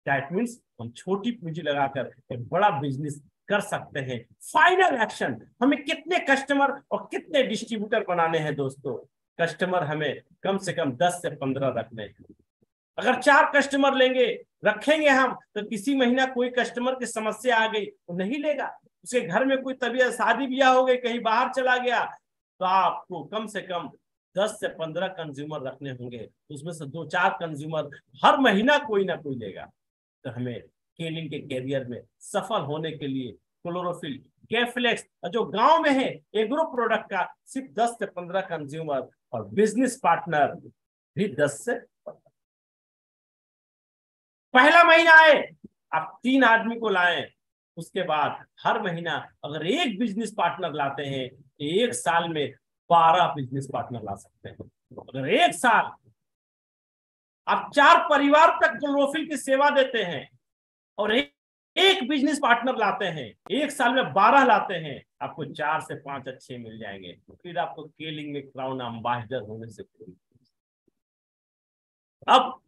दैट मीन्स हम छोटी पूंजी लगाकर एक बड़ा बिजनेस कर सकते हैं। फाइनल एक्शन, हमें कितने कस्टमर और कितने डिस्ट्रीब्यूटर बनाने हैं दोस्तों। कस्टमर हमें कम से कम 10 से 15 रखने हैं। अगर 4 कस्टमर लेंगे रखेंगे हम, तो किसी महीना कोई कस्टमर की समस्या आ गई वो नहीं लेगा, उसके घर में कोई तबीयत, शादी ब्याह हो गई, कहीं बाहर चला गया, तो आपको कम से कम 10 से 15 कंज्यूमर रखने होंगे। उसमें से 2-4 कंज्यूमर हर महीना कोई ना कोई लेगा। तो हमें केलिंग के कैरियर में सफल होने के लिए क्लोरोफिल, केफ्लेक्स जो गांव में है एग्रो प्रोडक्ट का सिर्फ 10 से 15 कंज्यूमर और बिजनेस पार्टनर भी 10 से 15। पहला महीना आए आप 3 आदमी को लाएं, उसके बाद हर महीना अगर 1 बिजनेस पार्टनर लाते हैं तो 1 साल में 12 बिजनेस पार्टनर ला सकते हैं। अगर 1 साल आप 4 परिवार तक क्लोरोफिल की सेवा देते हैं और एक बिजनेस पार्टनर लाते हैं, 1 साल में 12 लाते हैं, आपको 4 से 5 अच्छे मिल जाएंगे। फिर आपको केलिंग में क्राउन एम्बेसडर होने से कोई। अब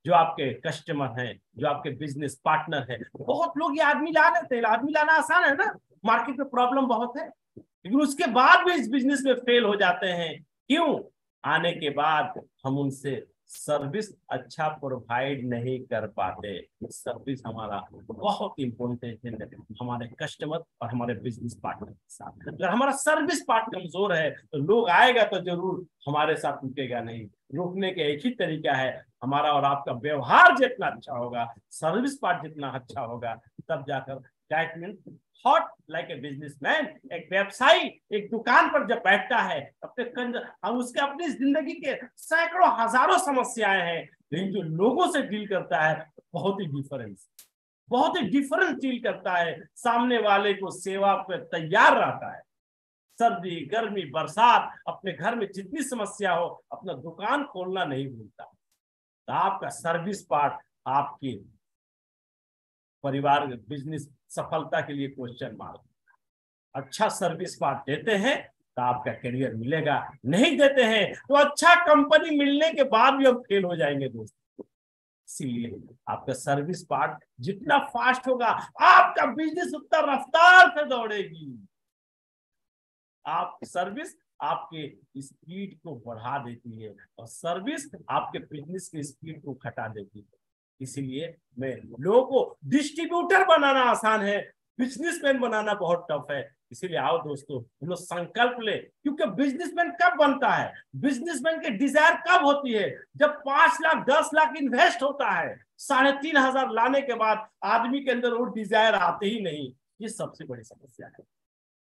जो आपके कस्टमर हैं, जो आपके बिजनेस पार्टनर हैं, बहुत लोग ये आदमी ला लेते हैं। आदमी लाना आसान है ना, मार्केट में प्रॉब्लम बहुत है, लेकिन उसके बाद भी इस बिजनेस में फेल हो जाते हैं। क्यों? आने के बाद हम उनसे सर्विस अच्छा प्रोवाइड नहीं कर पाते। सर्विस हमारा बहुत इंपॉर्टेंट है हमारे कस्टमर और हमारे बिजनेस पार्टनर के साथ। अगर हमारा सर्विस पार्ट कमजोर है तो लोग आएगा तो जरूर, हमारे साथ रुकेगा नहीं। रोकने का एक ही तरीका है, हमारा और आपका व्यवहार जितना अच्छा होगा, सर्विस पार्ट जितना अच्छा होगा, तब जाकर that means hot like a businessman. एक व्यवसायी एक दुकान पर जब बैठता है अपने उसके अपनी जिंदगी के सैकड़ों हजारों समस्याएं हैं, लेकिन जो लोगों से डील करता है बहुत ही डिफरेंट डील करता है, सामने वाले को सेवा पर तैयार रहता है। सर्दी गर्मी बरसात अपने घर में जितनी समस्या हो अपना दुकान खोलना नहीं भूलता। तो आपका सर्विस पार्ट आपके परिवार बिजनेस सफलता के लिए क्वेश्चन मार्क। अच्छा सर्विस पार्ट देते हैं तो आपका करियर मिलेगा, नहीं देते हैं तो अच्छा कंपनी मिलने के बाद भी हम फेल हो जाएंगे दोस्तों। इसीलिए आपका सर्विस पार्ट जितना फास्ट होगा आपका बिजनेस उतना रफ्तार से दौड़ेगी। आप सर्विस आपके स्पीड को बढ़ा देती है और सर्विस आपके बिजनेस की स्पीड को घटा देती है। इसीलिए मैं लोगों को डिस्ट्रीब्यूटर बनाना आसान है, बिजनेसमैन बनाना बहुत टफ है। इसीलिए आओ दोस्तों हम लोग संकल्प ले, क्योंकि बिजनेसमैन कब बनता है, बिजनेसमैन की डिजायर कब होती है, जब 5 लाख 10 लाख इन्वेस्ट होता है, 3,500 लाने के बाद आदमी के अंदर वो डिजायर आते ही नहीं। ये सबसे बड़ी समस्या है,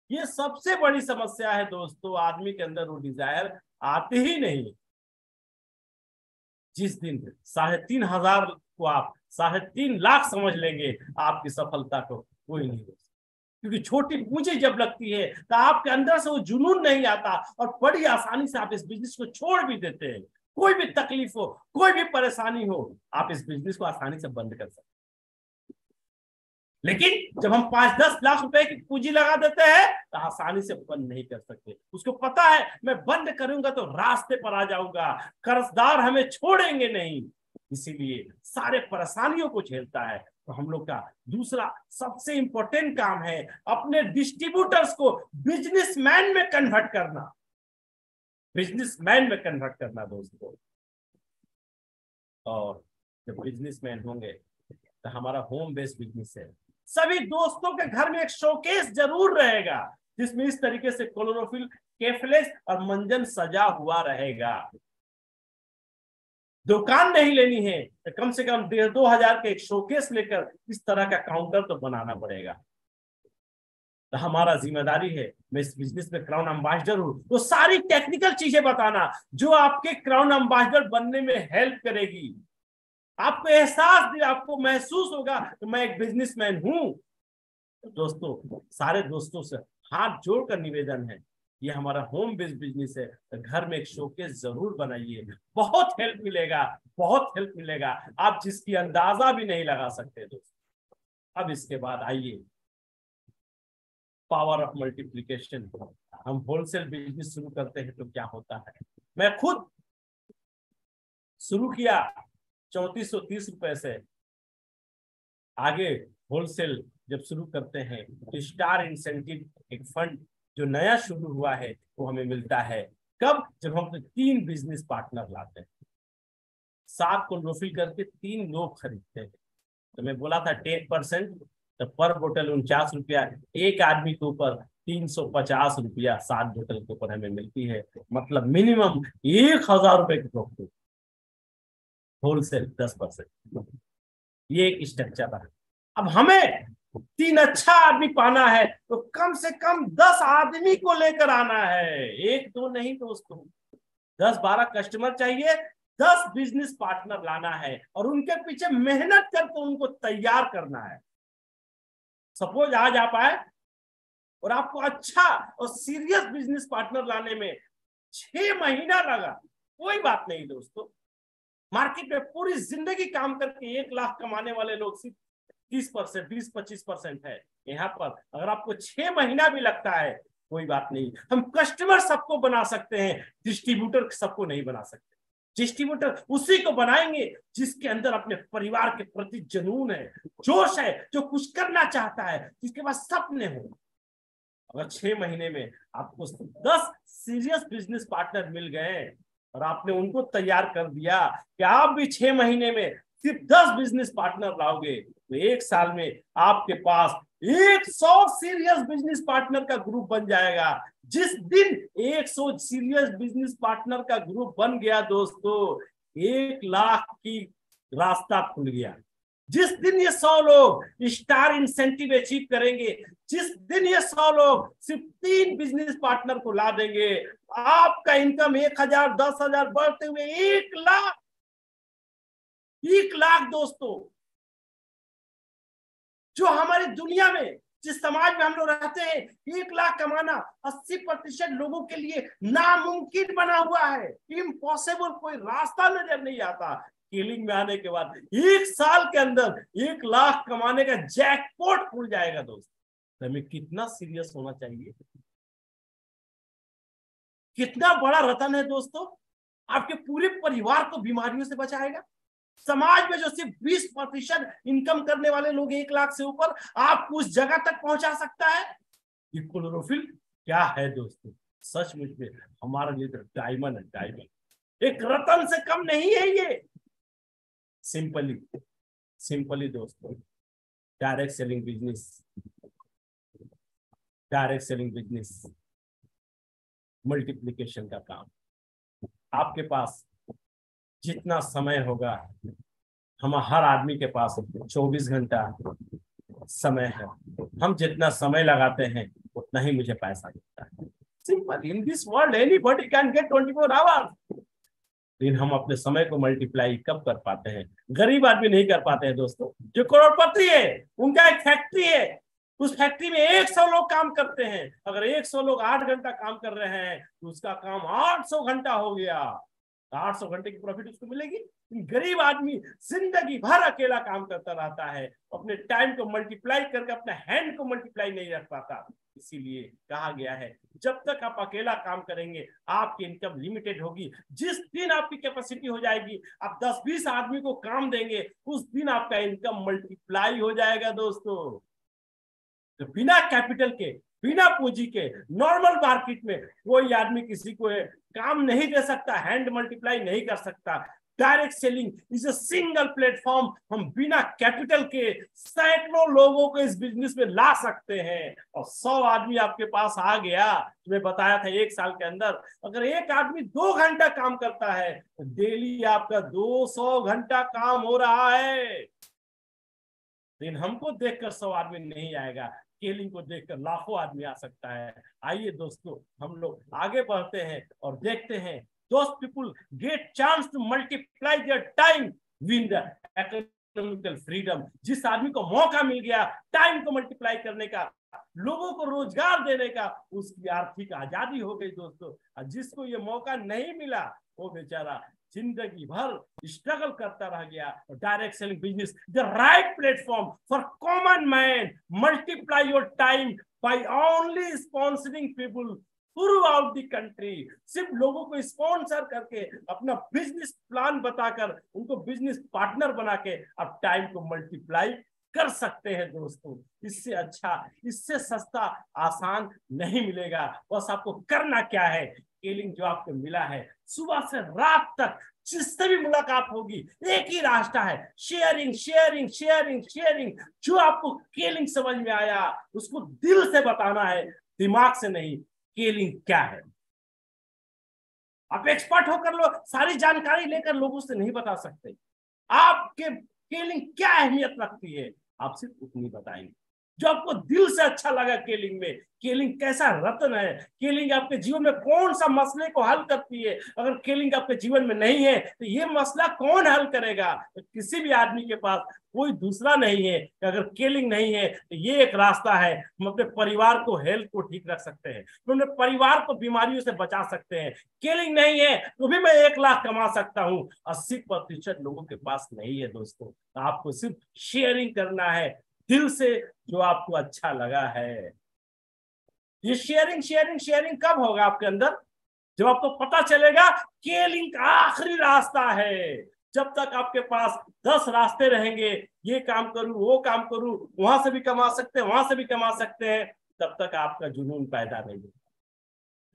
ये सबसे बड़ी समस्या है दोस्तों, आदमी के अंदर वो डिजायर आते ही नहीं। जिस दिन 3,500 को आप 3.5 लाख समझ लेंगे आपकी सफलता को कोई नहीं हो सकता। क्योंकि छोटी पूंजी जब लगती है तो आपके अंदर से वो जुनून नहीं आता और बड़ी आसानी से आप इस बिजनेस को छोड़ भी देते हैं। कोई भी तकलीफ हो, कोई भी परेशानी हो, आप इस बिजनेस को आसानी से बंद कर सकते हैं। लेकिन जब हम 5-10 लाख रुपए की पूंजी लगा देते हैं तो आसानी से बंद नहीं कर सकते। उसको पता है मैं बंद करूंगा तो रास्ते पर आ जाऊंगा, कर्जदार हमें छोड़ेंगे नहीं, इसीलिए सारे परेशानियों को झेलता है। तो हम लोग का दूसरा सबसे इंपॉर्टेंट काम है अपने डिस्ट्रीब्यूटर्स को बिजनेसमैन में कन्वर्ट करना, बिजनेसमैन में कन्वर्ट करना दोस्तों। और जब बिजनेसमैन होंगे तो हमारा होम बेस्ड बिजनेस है, सभी दोस्तों के घर में एक शोकेस जरूर रहेगा जिसमें इस तरीके से क्लोरोफिल कैफलेस और मंजन सजा हुआ रहेगा। दुकान नहीं लेनी है तो कम से कम 1,500-2 हजार के एक शोकेस लेकर इस तरह का काउंटर तो बनाना पड़ेगा। तो हमारा जिम्मेदारी है, मैं इस बिजनेस में क्राउन एम्बेसडर हूं तो सारी टेक्निकल चीजें बताना जो आपके क्राउन एम्बेसडर बनने में हेल्प करेगी। आपको एहसास दिया, आपको महसूस होगा कि मैं एक बिजनेसमैन हूं। तो दोस्तों सारे दोस्तों से हाथ जोड़कर निवेदन है, ये हमारा होम बेस्ड बिजनेस है तो घर में एक शोकेस जरूर बनाइए, बहुत हेल्प मिलेगा, बहुत हेल्प मिलेगा, आप जिसकी अंदाजा भी नहीं लगा सकते दोस्तों। अब इसके बाद आइए पावर ऑफ मल्टीप्लिकेशन। हम होलसेल बिजनेस शुरू करते हैं तो क्या होता है, मैं खुद शुरू किया 3430 रुपए से। आगे होलसेल जब शुरू करते हैं तो स्टार इंसेंटिव एक फंड जो नया शुरू हुआ है वो हमें मिलता है कब, जब हम 3 बिजनेस पार्टनर लाते हैं, 7 को रोफिल करके 3 लोग खरीदते हैं। तो मैं बोला था 10%, तो पर बोतल 49 रुपया, एक आदमी के ऊपर 350 रुपया 7 बोतल के ऊपर हमें मिलती है, मतलब मिनिमम 1,000 रुपए की प्रॉफिट। होलसेल 10%, ये एक स्ट्रक्चर है। अब हमें 3 अच्छा आदमी पाना है तो कम से कम 10 आदमी को लेकर आना है, 1-2 नहीं दोस्तों, 10-12 कस्टमर चाहिए, 10 बिजनेस पार्टनर लाना है और उनके पीछे मेहनत करके उनको तैयार करना है। सपोज आज आप आए और आपको अच्छा और सीरियस बिजनेस पार्टनर लाने में 6 महीना लगा, कोई बात नहीं दोस्तों। मार्केट में पूरी जिंदगी काम करके 1 लाख कमाने वाले लोग सिर्फ 30%, 20-25% है। यहाँ पर अगर आपको 6 महीना भी लगता है कोई बात नहीं, हम कस्टमर सबको बना सकते हैं, डिस्ट्रीब्यूटर सबको नहीं बना सकते। डिस्ट्रीब्यूटर उसी को बनाएंगे जिसके अंदर अपने परिवार के प्रति जुनून है, जोश है, जो कुछ करना चाहता है, जिसके पास सपने हो। अगर 6 महीने में आपको 10 सीरियस बिजनेस पार्टनर मिल गए और आपने उनको तैयार कर दिया कि आप भी 6 महीने में सिर्फ 10 बिजनेस पार्टनर लाओगे तो 1 साल में आपके पास 100 सीरियस बिजनेस पार्टनर का ग्रुप बन जाएगा। जिस दिन 100 सीरियस बिजनेस पार्टनर का ग्रुप बन गया दोस्तों, 1 लाख की रास्ता खुल गया। जिस दिन ये 100 लोग स्टार इंसेंटिव अचीव करेंगे, जिस दिन ये 100 लोग सिर्फ 3 बिजनेस पार्टनर को ला देंगे, आपका इनकम 1000, 10,000 बढ़ते हुए 1 लाख, 1 लाख दोस्तों। जो हमारी दुनिया में, जिस समाज में हम लोग रहते हैं, 1 लाख कमाना 80% लोगों के लिए नामुमकिन बना हुआ है, इम्पॉसिबल, कोई रास्ता नजर नहीं आता। स्केलिंग में आने के बाद 1 साल के अंदर 1 लाख कमाने का जैकपॉट खुल जाएगा दोस्तों। हमें कितना सीरियस होना चाहिए, कितना बड़ा रतन है दोस्तों। आपके पूरे परिवार को बीमारियों से बचाएगा। समाज में जो सिर्फ 20% इनकम करने वाले लोग 1 लाख से ऊपर, आपको उस जगह तक पहुंचा सकता है। ये क्लोरोफिल क्या है दोस्तों, सचमुच में हमारे लिए तो डायमंड है, डायमंड, एक रतन से कम नहीं है ये। सिंपली दोस्तों, डायरेक्ट सेलिंग बिजनेस मल्टीप्लिकेशन का काम। आपके पास जितना समय होगा, हम हर आदमी के पास 24 घंटा समय है। हम जितना समय लगाते हैं उतना ही मुझे पैसा मिलता है। Simple, in this world anybody can get 24 hours. लेकिन हम अपने समय को मल्टीप्लाई कब कर पाते हैं? गरीब आदमी नहीं कर पाते हैं दोस्तों। जो करोड़पति है, उनका एक फैक्ट्री है, उस फैक्ट्री में 100 लोग काम करते हैं। अगर 100 लोग 8 घंटा काम कर रहे हैं तो उसका काम 800 घंटा हो गया। 800 घंटे की प्रॉफिट उसको मिलेगी। गरीब आदमी जिंदगी भर अकेला काम करता रहता है, अपने टाइम को मल्टीप्लाई करके अपने हैंड को मल्टीप्लाई नहीं रख पाता। इसीलिए कहा गया है, जब तक आप अकेला काम करेंगे आपकी इनकम लिमिटेड होगी। जिस दिन आपकी कैपेसिटी हो जाएगी, आप 10-20 आदमी को काम देंगे, उस दिन आपका इनकम मल्टीप्लाई हो जाएगा दोस्तों। तो बिना कैपिटल के, बिना पूंजी के नॉर्मल मार्केट में कोई आदमी किसी को काम नहीं दे सकता, हैंड मल्टीप्लाई नहीं कर सकता। Direct selling is a single platform. हम बिना कैपिटल के सैकड़ों लोगों को इस बिजनेस में ला सकते हैं। और 100 आदमी आपके पास आ गया, तुम्हें बताया था 1 साल के अंदर अगर एक आदमी 2 घंटा काम करता है तो डेली आपका 200 घंटा काम हो रहा है। लेकिन हमको देखकर 100 आदमी नहीं आएगा, स्केलिंग को देखकर लाखों आदमी आ सकता है। आइए दोस्तों, हम लोग आगे बढ़ते हैं और देखते हैं those people get chance to multiply their time win the economical freedom। जिस आदमी को मौका मिल गया टाइम को मल्टीप्लाई करने का, लोगों को रोजगार देने का, उसकी आर्थिक आजादी हो गई दोस्तों। और जिसको ये मौका नहीं मिला वो बेचारा जिंदगी भर स्ट्रगल करता रह गया। Direct selling business the right platform for common man. Multiply your time by only sponsoring people throughout the country. सिर्फ लोगों को स्पॉन्सर करके, अपना बिजनेस प्लान बताकर, उनको बिजनेस पार्टनर बना के आप टाइम को मल्टीप्लाई कर सकते हैं दोस्तों। इससे अच्छा, इससे सस्ता, आसान नहीं मिलेगा। बस आपको करना क्या है, स्केलिंग जो आपको मिला है, सुबह से रात तक जिससे भी मुलाकात होगी एक ही रास्ता है, शेयरिंग शेयरिंग शेयरिंग शेयरिंग। जो आपको स्केलिंग समझ में आया उसको दिल से बताना है, दिमाग से नहीं। स्केलिंग क्या है आप एक्सपर्ट होकर लो, सारी जानकारी लेकर लोगों से नहीं बता सकते। आपके स्केलिंग क्या अहमियत रखती है आप सिर्फ उतनी बताएंगे जो आपको दिल से अच्छा लगा। स्केलिंग में, स्केलिंग कैसा रत्न है, स्केलिंग आपके जीवन में कौन सा मसले को हल करती है। अगर स्केलिंग आपके जीवन में नहीं है तो ये मसला कौन हल करेगा? तो किसी भी आदमी के पास कोई दूसरा नहीं है। अगर स्केलिंग नहीं है तो ये एक रास्ता है, हम अपने परिवार को, हेल्थ को ठीक रख सकते हैं, हम अपने परिवार को बीमारियों से बचा सकते हैं। स्केलिंग नहीं है तो भी मैं 1 लाख कमा सकता हूँ। 80% लोगों के पास नहीं है दोस्तों। आपको सिर्फ शेयरिंग करना है दिल से, जो आपको अच्छा लगा है। ये शेयरिंग शेयरिंग शेयरिंग कब होगा आपके अंदर? जब आपको पता चलेगा स्केलिंग का आखिरी रास्ता है। जब तक आपके पास 10 रास्ते रहेंगे, ये काम करूं, वो काम करूं, वहां से भी कमा सकते हैं, वहां से भी कमा सकते हैं, तब तक आपका जुनून पैदा नहीं होगा।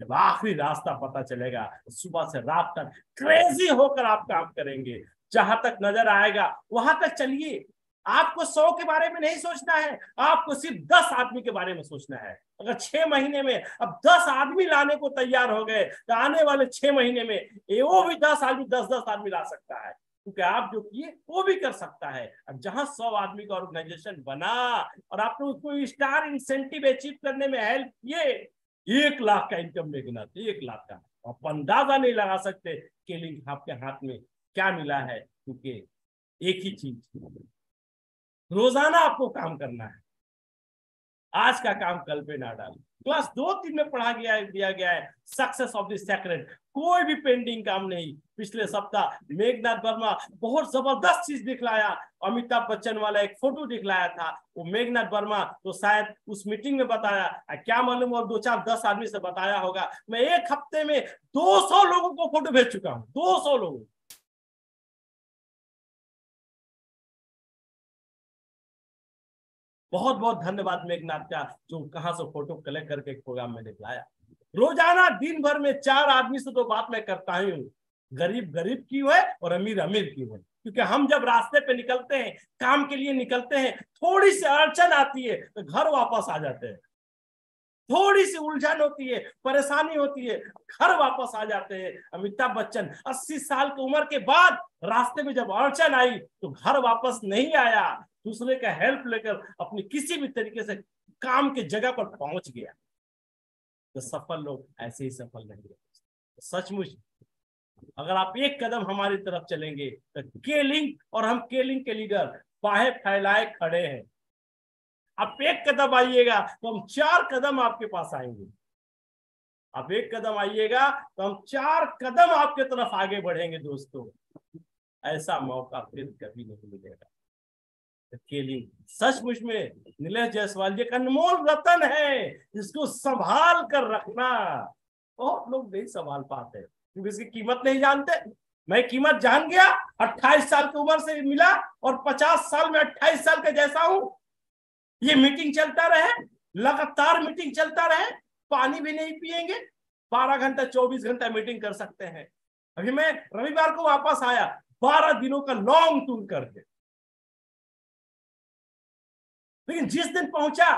जब आखिरी रास्ता पता चलेगा, सुबह से रात तक क्रेजी होकर आप काम करेंगे। जहां तक नजर आएगा वहां तक चलिए। आपको 100 के बारे में नहीं सोचना है, आपको सिर्फ 10 आदमी के बारे में सोचना है। अगर 6 महीने में अब 10 आदमी लाने को तैयार हो गए तो आने वाले 6 महीने में वो भी 10 आदमी 10-10 आदमी ला सकता है, क्योंकि आप जो किए वो भी कर सकता है। अब जहां 100 आदमी का ऑर्गेनाइजेशन बना और आपने उसको स्टार इंसेंटिव अचीव करने में हेल्प किए, 1 लाख का इनकम लेकिन 1 लाख का आप अंदाजा नहीं लगा सकते स्केलिंग आपके हाथ में क्या मिला है। क्योंकि एक ही चीज, रोजाना आपको काम करना है, आज का काम कल पे ना डाल। क्लास 2-3 में पढ़ा दिया गया है सक्सेस ऑफ द सेक्रेट, कोई भी पेंडिंग काम नहीं। पिछले सप्ताह मेघनाथ वर्मा बहुत जबरदस्त चीज दिखलाया, अमिताभ बच्चन वाला एक फोटो दिखलाया था, वो मेघनाथ वर्मा तो शायद उस मीटिंग में बताया, क्या मालूम और 2-4-10 आदमी से बताया होगा। मैं 1 हफ्ते में 200 लोगों को फोटो भेज चुका हूं, 200 लोगों। बहुत बहुत धन्यवाद मेघनाथ का, जो कहां से फोटो कलेक्ट करके एक प्रोग्राम में लाया। रोजाना दिन भर में 4 आदमी से तो बात मैं करता ही हूँ, गरीब गरीब की है और अमीर अमीर की है। क्योंकि हम जब रास्ते पे निकलते हैं, काम के लिए निकलते हैं, थोड़ी सी अड़चन आती है तो घर वापस आ जाते हैं, थोड़ी सी उलझन होती है, परेशानी होती है, घर वापस आ जाते हैं। अमिताभ बच्चन 80 साल की उम्र के बाद रास्ते में जब अड़चन आई तो घर वापस नहीं आया, दूसरे का हेल्प लेकर अपनी किसी भी तरीके से काम के जगह पर पहुंच गया। तो सफल लोग ऐसे ही सफल नहीं है। तो सचमुच अगर आप एक कदम हमारी तरफ चलेंगे तो केलिंग और हम केलिंग के लीडर बाहें फैलाए खड़े हैं। आप एक कदम आइएगा तो हम 4 कदम आपके पास आएंगे, आप एक कदम आइएगा तो हम 4 कदम आपके तरफ आगे बढ़ेंगे। दोस्तों, ऐसा मौका फिर कभी नहीं मिलेगा। केलिंग सचमुच में नीलेश जायसवाल जी एक अनमोल रतन है, इसको संभाल कर रखना। बहुत लोग नहीं संभाल पाते क्योंकि इसकी कीमत नहीं जानते। मैं कीमत जान गया, 28 साल की उम्र से मिला और 50 साल में 28 साल का जैसा हूं। ये मीटिंग चलता रहे, लगातार मीटिंग चलता रहे, पानी भी नहीं पिएंगे, 12 घंटा 24 घंटा मीटिंग कर सकते हैं। अभी मैं रविवार को वापस आया 12 दिनों का लॉन्ग टूर करके, लेकिन जिस दिन पहुंचा,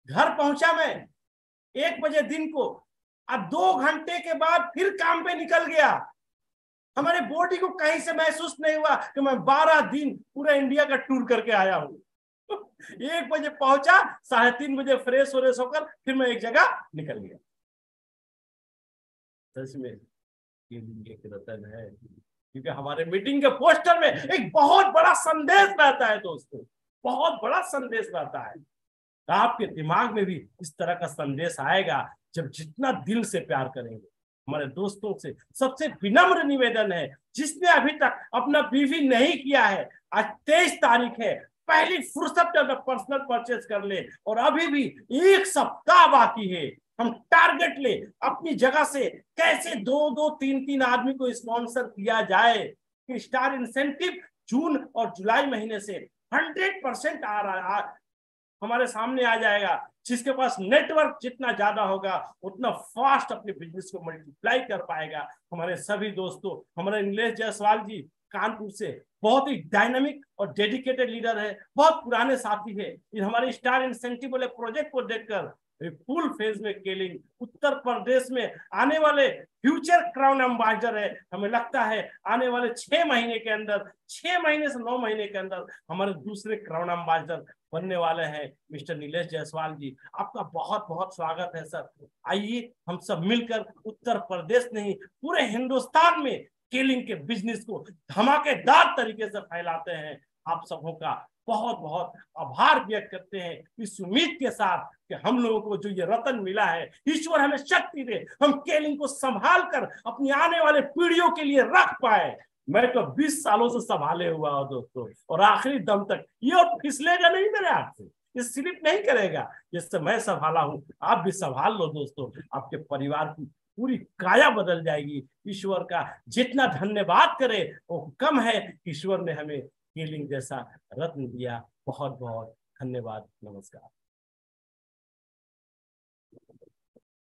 घर पहुंचा मैं 1 बजे दिन को, अब 2 घंटे के बाद फिर काम पे निकल गया। हमारे बॉडी को कहीं से महसूस नहीं हुआ कि मैं 12 दिन पूरा इंडिया का टूर करके आया हूं। 1 बजे पहुंचा, 3:30 बजे फ्रेश होकर फिर मैं एक जगह निकल गया। सच में ये एक रतन है, क्योंकि हमारे मीटिंग के पोस्टर में एक बहुत बड़ा संदेश रहता है। दोस्तों, बहुत बड़ा संदेश रहता है। आपके दिमाग में भी इस तरह का संदेश आएगा जब जितना दिल से प्यार करेंगे। हमारे दोस्तों से सबसे विनम्र निवेदन है, जिसने अभी तक अपना बीवी नहीं किया है, आज 23 तारीख है, पहली फुर्सत में पर्सनल परचेज कर ले। और अभी भी 1 सप्ताह बाकी है, हम टारगेट ले अपनी जगह से कैसे 2-2, 3-3 आदमी को स्पॉन्सर किया जाए कि स्टार इंसेंटिव जून और जुलाई महीने से 100% आ रहा है, हमारे सामने आ जाएगा। जिसके पास नेटवर्क जितना ज्यादा होगा उतना फास्ट अपने बिजनेस को मल्टीप्लाई कर पाएगा। हमारे सभी दोस्तों, हमारे नीलेश जायसवाल जी कानपुर से बहुत ही डायनामिक और डेडिकेटेड लीडर है, बहुत पुराने साथी है। हमारे स्टार इंसेंटिव वाले प्रोजेक्ट को देखकर फुल फेज में केलिंग उत्तर प्रदेश में आने वाले फ्यूचर क्राउन एम्बेसडर है। हमें लगता है आने वाले 6 महीने के अंदर, 6 महीने से 9 महीने के अंदर हमारे दूसरे क्राउन एम्बेसडर बनने वाले हैं मिस्टर नीलेश जायसवाल जी। आपका बहुत बहुत स्वागत है सर। आइए हम सब मिलकर उत्तर प्रदेश नहीं पूरे हिंदुस्तान में केलिंग के बिजनेस को धमाकेदार तरीके से फैलाते हैं। आप सबों का बहुत बहुत आभार व्यक्त करते हैं, इस उम्मीद के साथ कि हम लोगों को जो ये रतन मिला है, ईश्वर हमें शक्ति दे, हम केलिंग को संभाल कर अपनी आने वाले पीढ़ियों के लिए रख पाए। मैं तो 20 सालों से संभाले हुआ हूं दोस्तों, और आखिरी दम तक ये और फिसलेगा नहीं मेरे हाथ से, ये स्लिप नहीं करेगा। जिससे मैं संभाला हूं, आप भी संभाल लो दोस्तों, आपके परिवार की पूरी काया बदल जाएगी। ईश्वर का जितना धन्यवाद करे वो कम है। ईश्वर ने हमें केलिंग जैसा रत्न दिया। बहुत बहुत धन्यवाद। नमस्कार।